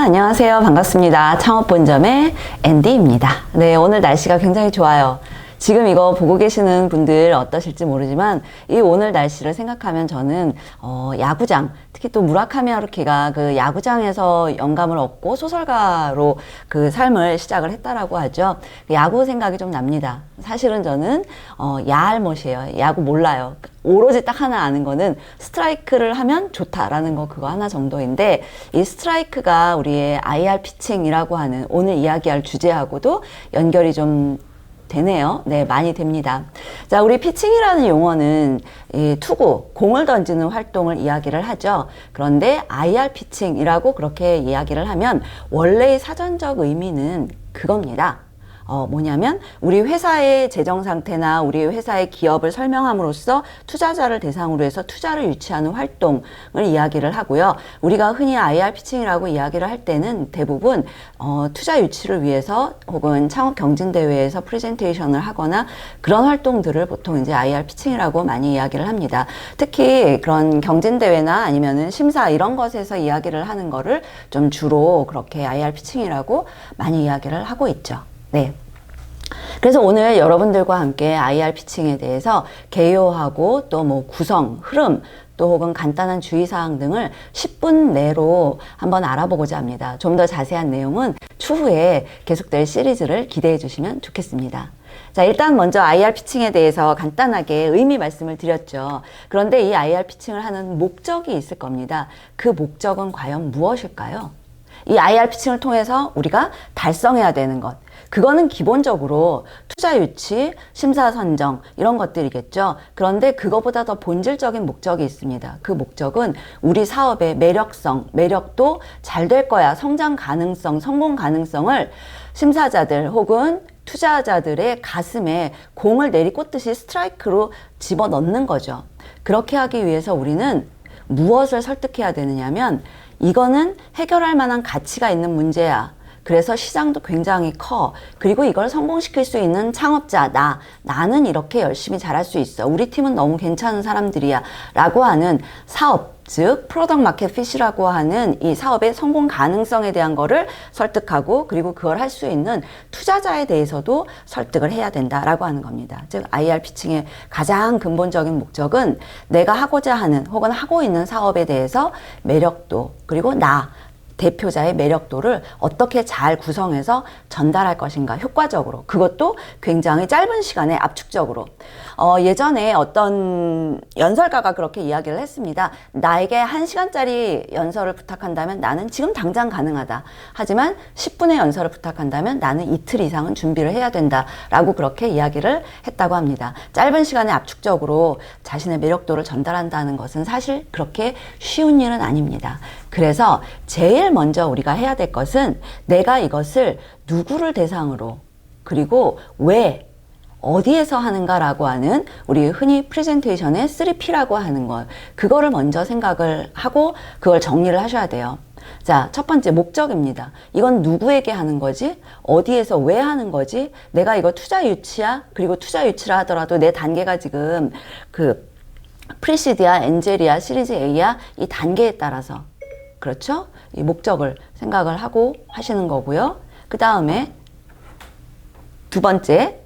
안녕하세요. 반갑습니다. 창업본점의 앤디입니다. 네, 오늘 날씨가 굉장히 좋아요. 지금 이거 보고 계시는 분들 어떠실지 모르지만 이 오늘 날씨를 생각하면 저는 야구장, 특히 또 무라카미 하루키가 그 야구장에서 영감을 얻고 소설가로 그 삶을 시작을 했다라고 하죠. 야구 생각이 좀 납니다. 사실은 저는 야알못이에요. 야구 몰라요. 오로지 딱 하나 아는 거는 스트라이크를 하면 좋다라는 거 그거 하나 정도인데, 이 스트라이크가 우리의 IR 피칭이라고 하는 오늘 이야기할 주제하고도 연결이 좀 되네요. 네, 많이 됩니다. 자, 우리 피칭이라는 용어는 이 투구, 공을 던지는 활동을 이야기를 하죠. 그런데 IR 피칭이라고 그렇게 이야기를 하면 원래의 사전적 의미는 그겁니다. 뭐냐면 우리 회사의 재정 상태나 우리 회사의 기업을 설명함으로써 투자자를 대상으로 해서 투자를 유치하는 활동을 이야기를 하고요. 우리가 흔히 IR 피칭이라고 이야기를 할 때는 대부분 투자 유치를 위해서 혹은 창업 경진 대회에서 프레젠테이션을 하거나 그런 활동들을 보통 이제 IR 피칭이라고 많이 이야기를 합니다. 특히 그런 경진 대회나 아니면은 심사 이런 것에서 이야기를 하는 거를 좀 주로 그렇게 IR 피칭이라고 많이 이야기를 하고 있죠. 네. 그래서 오늘 여러분들과 함께 IR 피칭에 대해서 개요하고 또 뭐 구성, 흐름, 또 혹은 간단한 주의사항 등을 10분 내로 한번 알아보고자 합니다. 좀 더 자세한 내용은 추후에 계속될 시리즈를 기대해 주시면 좋겠습니다. 자, 일단 먼저 IR 피칭에 대해서 간단하게 의미 말씀을 드렸죠. 그런데 이 IR 피칭을 하는 목적이 있을 겁니다. 그 목적은 과연 무엇일까요? 이 IR 피칭을 통해서 우리가 달성해야 되는 것, 그거는 기본적으로 투자 유치, 심사 선정 이런 것들이겠죠. 그런데 그거보다 더 본질적인 목적이 있습니다. 그 목적은 우리 사업의 매력성, 매력도 잘 될 거야, 성장 가능성, 성공 가능성을 심사자들 혹은 투자자들의 가슴에 공을 내리꽂듯이 스트라이크로 집어넣는 거죠. 그렇게 하기 위해서 우리는 무엇을 설득해야 되느냐면, 이거는 해결할 만한 가치가 있는 문제야. 그래서 시장도 굉장히 커. 그리고 이걸 성공시킬 수 있는 창업자, 나는 이렇게 열심히 잘할 수 있어. 우리 팀은 너무 괜찮은 사람들이야. 라고 하는 사업, 즉 프로덕트 마켓 핏이라고 하는 이 사업의 성공 가능성에 대한 거를 설득하고, 그리고 그걸 할 수 있는 투자자에 대해서도 설득을 해야 된다라고 하는 겁니다. 즉 IR 피칭의 가장 근본적인 목적은 내가 하고자 하는 혹은 하고 있는 사업에 대해서 매력도, 그리고 대표자의 매력도를 어떻게 잘 구성해서 전달할 것인가, 효과적으로, 그것도 굉장히 짧은 시간에 압축적으로. 예전에 어떤 연설가가 그렇게 이야기를 했습니다. 나에게 1시간짜리 연설을 부탁한다면 나는 지금 당장 가능하다. 하지만 10분의 연설을 부탁한다면 나는 이틀 이상은 준비를 해야 된다. 라고 그렇게 이야기를 했다고 합니다. 짧은 시간에 압축적으로 자신의 매력도를 전달한다는 것은 사실 그렇게 쉬운 일은 아닙니다. 그래서 제일 먼저 우리가 해야 될 것은 내가 이것을 누구를 대상으로, 그리고 왜, 어디에서 하는가라고 하는 우리 흔히 프레젠테이션의 3P라고 하는 것, 그거를 먼저 생각을 하고 그걸 정리를 하셔야 돼요. 자, 첫 번째 목적입니다. 이건 누구에게 하는 거지? 어디에서 왜 하는 거지? 내가 이거 투자 유치야? 그리고 투자 유치라 하더라도 내 단계가 지금 프리시드야, 엔젤이야, 시리즈 A야, 이 단계에 따라서, 그렇죠? 이 목적을 생각을 하고 하시는 거고요. 그 다음에 두 번째,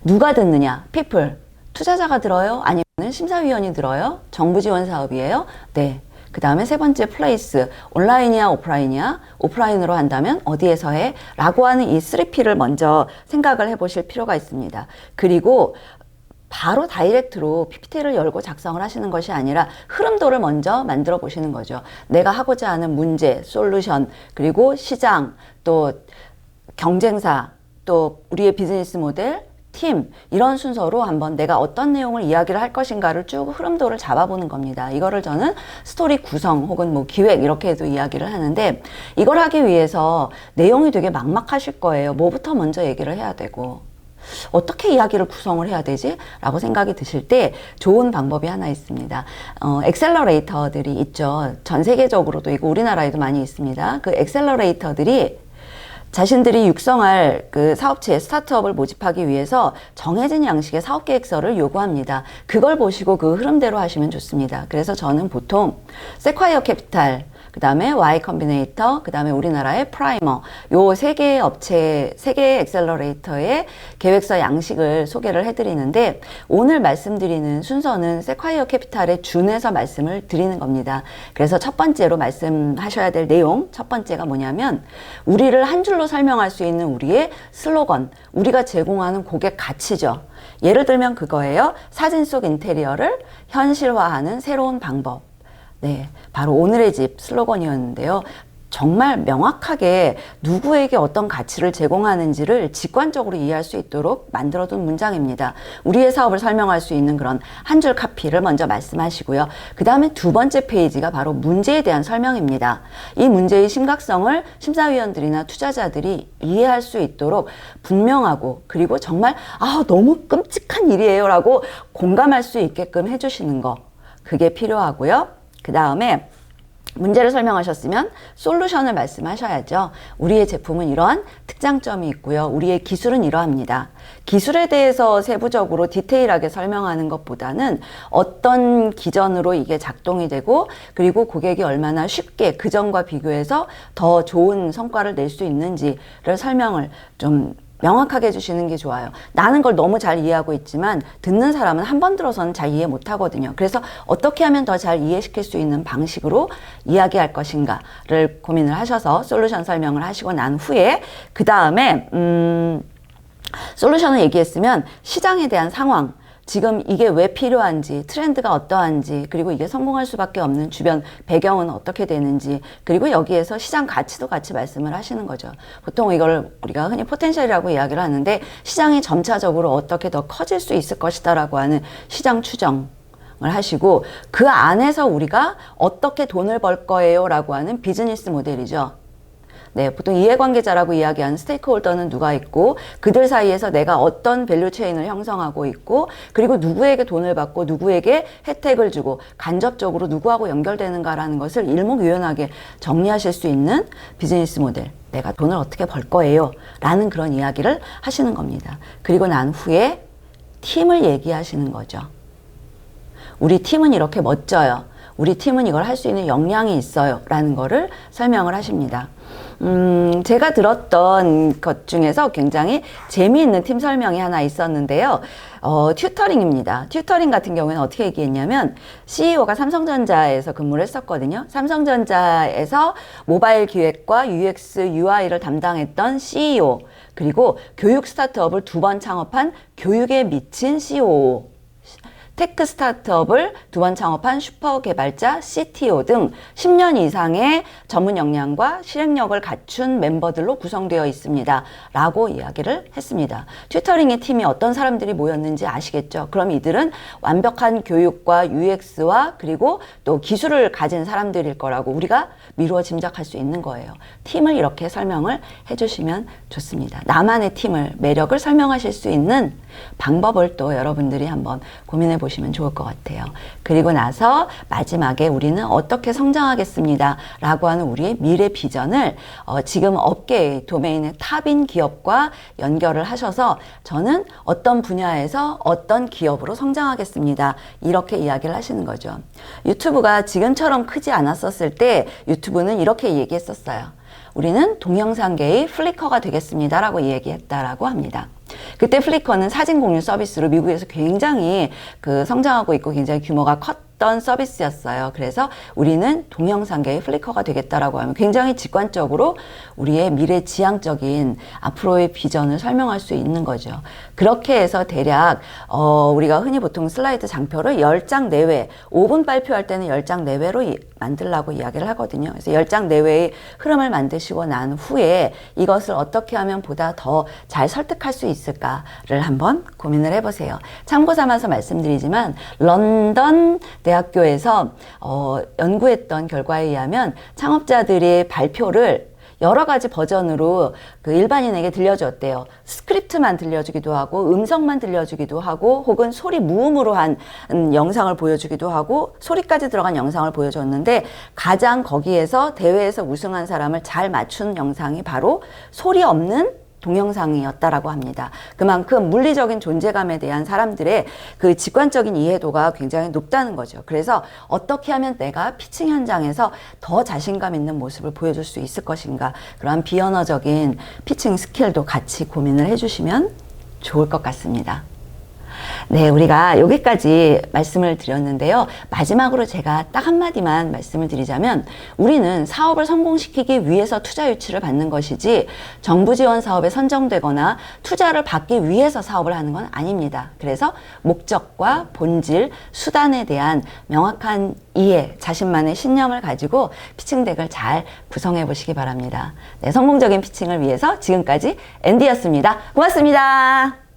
누가 듣느냐? people. 투자자가 들어요? 아니면 심사위원이 들어요? 정부 지원 사업이에요? 네. 그 다음에 세 번째 place. 온라인이야, 오프라인이야? 오프라인으로 한다면 어디에서 해? 라고 하는 이 3P를 먼저 생각을 해보실 필요가 있습니다. 그리고 바로 다이렉트로 PPT를 열고 작성을 하시는 것이 아니라 흐름도를 먼저 만들어 보시는 거죠. 내가 하고자 하는 문제, 솔루션, 그리고 시장, 또 경쟁사, 또 우리의 비즈니스 모델, 팀, 이런 순서로 한번 내가 어떤 내용을 이야기를 할 것인가를 쭉 흐름도를 잡아보는 겁니다. 이거를 저는 스토리 구성 혹은 뭐 기획 이렇게도 이야기를 하는데, 이걸 하기 위해서 내용이 되게 막막하실 거예요. 뭐부터 먼저 얘기를 해야 되고 어떻게 이야기를 구성을 해야 되지? 라고 생각이 드실 때 좋은 방법이 하나 있습니다. 엑셀러레이터들이 있죠. 전 세계적으로도 있고 우리나라에도 많이 있습니다. 그 엑셀러레이터들이 자신들이 육성할 그 사업체의 스타트업을 모집하기 위해서 정해진 양식의 사업 계획서를 요구합니다. 그걸 보시고 그 흐름대로 하시면 좋습니다. 그래서 저는 보통 세콰이어 캐피탈, 그 다음에 Y 컴비네이터, 그 다음에 우리나라의 프라이머, 요 세 개의 업체, 세 개의 엑셀러레이터의 계획서 양식을 소개를 해드리는데, 오늘 말씀드리는 순서는 세콰이어 캐피탈에 준해서 말씀을 드리는 겁니다. 그래서 첫 번째로 말씀하셔야 될 내용, 첫 번째가 뭐냐면, 우리를 한 줄로 설명할 수 있는 우리의 슬로건, 우리가 제공하는 고객 가치죠. 예를 들면 그거예요. 사진 속 인테리어를 현실화하는 새로운 방법. 네, 바로 오늘의 집 슬로건이었는데요. 정말 명확하게 누구에게 어떤 가치를 제공하는지를 직관적으로 이해할 수 있도록 만들어둔 문장입니다. 우리의 사업을 설명할 수 있는 그런 한 줄 카피를 먼저 말씀하시고요. 그 다음에 두 번째 페이지가 바로 문제에 대한 설명입니다. 이 문제의 심각성을 심사위원들이나 투자자들이 이해할 수 있도록 분명하고, 그리고 정말 너무 끔찍한 일이에요 라고 공감할 수 있게끔 해주시는 거, 그게 필요하고요. 그 다음에 문제를 설명하셨으면 솔루션을 말씀하셔야죠. 우리의 제품은 이러한 특장점이 있고요. 우리의 기술은 이러합니다. 기술에 대해서 세부적으로 디테일하게 설명하는 것보다는 어떤 기전으로 이게 작동이 되고, 그리고 고객이 얼마나 쉽게 그전과 비교해서 더 좋은 성과를 낼 수 있는지를 설명을 좀 명확하게 해주시는 게 좋아요. 나는 걸 너무 잘 이해하고 있지만 듣는 사람은 한 번 들어서는 잘 이해 못 하거든요. 그래서 어떻게 하면 더 잘 이해시킬 수 있는 방식으로 이야기할 것인가를 고민을 하셔서 솔루션 설명을 하시고 난 후에, 그 다음에 솔루션을 얘기했으면 시장에 대한 상황, 지금 이게 왜 필요한지, 트렌드가 어떠한지, 그리고 이게 성공할 수밖에 없는 주변 배경은 어떻게 되는지, 그리고 여기에서 시장 가치도 같이 말씀을 하시는 거죠. 보통 이걸 우리가 흔히 포텐셜이라고 이야기를 하는데, 시장이 점차적으로 어떻게 더 커질 수 있을 것이다 라고 하는 시장 추정을 하시고, 그 안에서 우리가 어떻게 돈을 벌 거예요 라고 하는 비즈니스 모델이죠. 네, 보통 이해관계자라고 이야기하는 스테이크홀더는 누가 있고, 그들 사이에서 내가 어떤 밸류 체인을 형성하고 있고, 그리고 누구에게 돈을 받고 누구에게 혜택을 주고 간접적으로 누구하고 연결되는가라는 것을 일목요연하게 정리하실 수 있는 비즈니스 모델, 내가 돈을 어떻게 벌 거예요 라는 그런 이야기를 하시는 겁니다. 그리고 난 후에 팀을 얘기하시는 거죠. 우리 팀은 이렇게 멋져요. 우리 팀은 이걸 할 수 있는 역량이 있어요 라는 거를 설명을 하십니다. 제가 들었던 것 중에서 굉장히 재미있는 팀 설명이 하나 있었는데요. 튜터링입니다. 튜터링 같은 경우에는 어떻게 얘기했냐면, CEO가 삼성전자에서 근무를 했었거든요. 삼성전자에서 모바일 기획과 UX, UI를 담당했던 CEO, 그리고 교육 스타트업을 2번 창업한 교육에 미친 COO, 테크 스타트업을 2번 창업한 슈퍼 개발자 CTO 등 10년 이상의 전문 역량과 실행력을 갖춘 멤버들로 구성되어 있습니다 라고 이야기를 했습니다. 튜터링의 팀이 어떤 사람들이 모였는지 아시겠죠? 그럼 이들은 완벽한 교육과 UX와 그리고 또 기술을 가진 사람들일 거라고 우리가 미루어 짐작할 수 있는 거예요. 팀을 이렇게 설명을 해주시면 좋습니다. 나만의 팀을, 매력을 설명하실 수 있는 방법을 또 여러분들이 한번 고민해 보시면 좋을 것 같아요. 그리고 나서 마지막에 우리는 어떻게 성장하겠습니다 라고 하는 우리의 미래 비전을 지금 업계의 도메인의 탑인 기업과 연결을 하셔서, 저는 어떤 분야에서 어떤 기업으로 성장하겠습니다 이렇게 이야기를 하시는 거죠. 유튜브가 지금처럼 크지 않았었을 때 유튜브는 이렇게 얘기했었어요. 우리는 동영상계의 플리커가 되겠습니다 라고 얘기했다라고 합니다. 그때 플리커는 사진 공유 서비스로 미국에서 굉장히 성장하고 있고 굉장히 규모가 컸던 서비스였어요. 그래서 우리는 동영상계의 플리커가 되겠다라고 하면 굉장히 직관적으로 우리의 미래 지향적인 앞으로의 비전을 설명할 수 있는 거죠. 그렇게 해서 대략 우리가 흔히 보통 슬라이드 장표를 10장 내외, 5분 발표할 때는 10장 내외로 만들라고 이야기를 하거든요. 그래서 10장 내외의 흐름을 만드시고 난 후에 이것을 어떻게 하면 보다 더 잘 설득할 수 있을까를 한번 고민을 해보세요. 참고 삼아서 말씀드리지만, 런던 대학교에서 연구했던 결과에 의하면 창업자들의 발표를 여러 가지 버전으로 그 일반인에게 들려줬대요. 스크립트만 들려주기도 하고 음성만 들려주기도 하고 혹은 소리 무음으로 한 영상을 보여주기도 하고 소리까지 들어간 영상을 보여줬는데 가장 거기에서 대회에서 우승한 사람을 잘 맞춘 영상이 바로 소리 없는 동영상이었다라고 합니다. 그만큼 물리적인 존재감에 대한 사람들의 그 직관적인 이해도가 굉장히 높다는 거죠. 그래서 어떻게 하면 내가 피칭 현장에서 더 자신감 있는 모습을 보여줄 수 있을 것인가, 그러한 비언어적인 피칭 스킬도 같이 고민을 해주시면 좋을 것 같습니다. 네, 우리가 여기까지 말씀을 드렸는데요. 마지막으로 제가 딱 한마디만 말씀을 드리자면 우리는 사업을 성공시키기 위해서 투자 유치를 받는 것이지 정부 지원 사업에 선정되거나 투자를 받기 위해서 사업을 하는 건 아닙니다. 그래서 목적과 본질, 수단에 대한 명확한 이해, 자신만의 신념을 가지고 피칭 덱을 잘 구성해 보시기 바랍니다. 네, 성공적인 피칭을 위해서 지금까지 앤디였습니다. 고맙습니다.